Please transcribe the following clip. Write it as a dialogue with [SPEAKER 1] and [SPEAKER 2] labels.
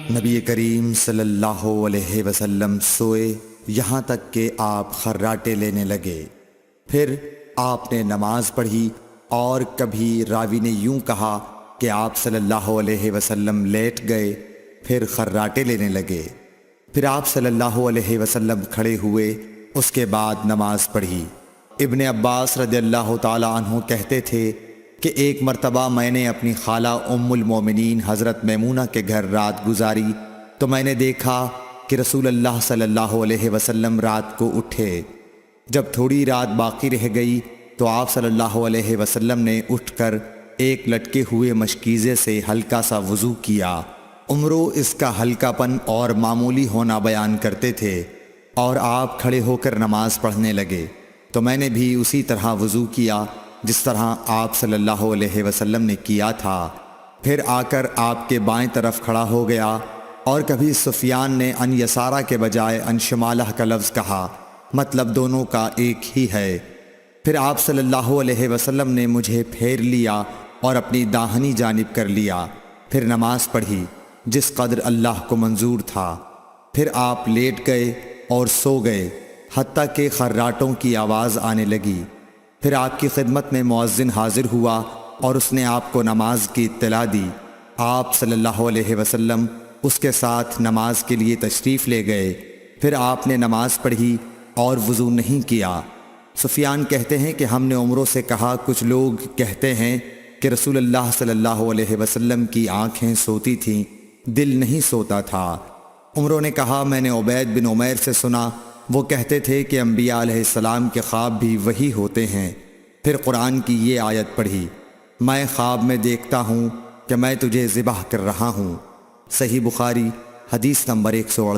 [SPEAKER 1] نبی کریم صلی اللہ علیہ وسلم سوئے یہاں تک کہ آپ خراٹے لینے لگے، پھر آپ نے نماز پڑھی، اور کبھی راوی نے یوں کہا کہ آپ صلی اللہ علیہ وسلم لیٹ گئے پھر خراٹے لینے لگے، پھر آپ صلی اللہ علیہ وسلم کھڑے ہوئے، اس کے بعد نماز پڑھی۔ ابن عباس رضی اللہ تعالی عنہ کہتے تھے کہ ایک مرتبہ میں نے اپنی خالہ ام المومنین حضرت میمونہ کے گھر رات گزاری تو میں نے دیکھا کہ رسول اللہ صلی اللہ علیہ وسلم رات کو اٹھے۔ جب تھوڑی رات باقی رہ گئی تو آپ صلی اللہ علیہ وسلم نے اٹھ کر ایک لٹکے ہوئے مشکیزے سے ہلکا سا وضو کیا۔ عمرو اس کا ہلکا پن اور معمولی ہونا بیان کرتے تھے، اور آپ کھڑے ہو کر نماز پڑھنے لگے تو میں نے بھی اسی طرح وضو کیا جس طرح آپ صلی اللہ علیہ وسلم نے کیا تھا، پھر آ کر آپ کے بائیں طرف کھڑا ہو گیا، اور کبھی سفیان نے ان یسارہ کے بجائے ان شمالہ کا لفظ کہا، مطلب دونوں کا ایک ہی ہے۔ پھر آپ صلی اللہ علیہ وسلم نے مجھے پھیر لیا اور اپنی داہنی جانب کر لیا، پھر نماز پڑھی جس قدر اللہ کو منظور تھا، پھر آپ لیٹ گئے اور سو گئے حتیٰ کہ خراٹوں کی آواز آنے لگی۔ پھر آپ کی خدمت میں مؤذن حاضر ہوا اور اس نے آپ کو نماز کی اطلاع دی۔ آپ صلی اللہ علیہ وسلم اس کے ساتھ نماز کے لیے تشریف لے گئے، پھر آپ نے نماز پڑھی اور وضو نہیں کیا۔ سفیان کہتے ہیں کہ ہم نے عمرو سے کہا، کچھ لوگ کہتے ہیں کہ رسول اللہ صلی اللہ علیہ وسلم کی آنکھیں سوتی تھیں، دل نہیں سوتا تھا۔ عمرو نے کہا، میں نے عبید بن عمیر سے سنا، وہ کہتے تھے کہ انبیاء علیہ السلام کے خواب بھی وہی ہوتے ہیں۔ پھر قرآن کی یہ آیت پڑھی، میں خواب میں دیکھتا ہوں کہ میں تجھے ذبح کر رہا ہوں۔ صحیح بخاری حدیث نمبر 138۔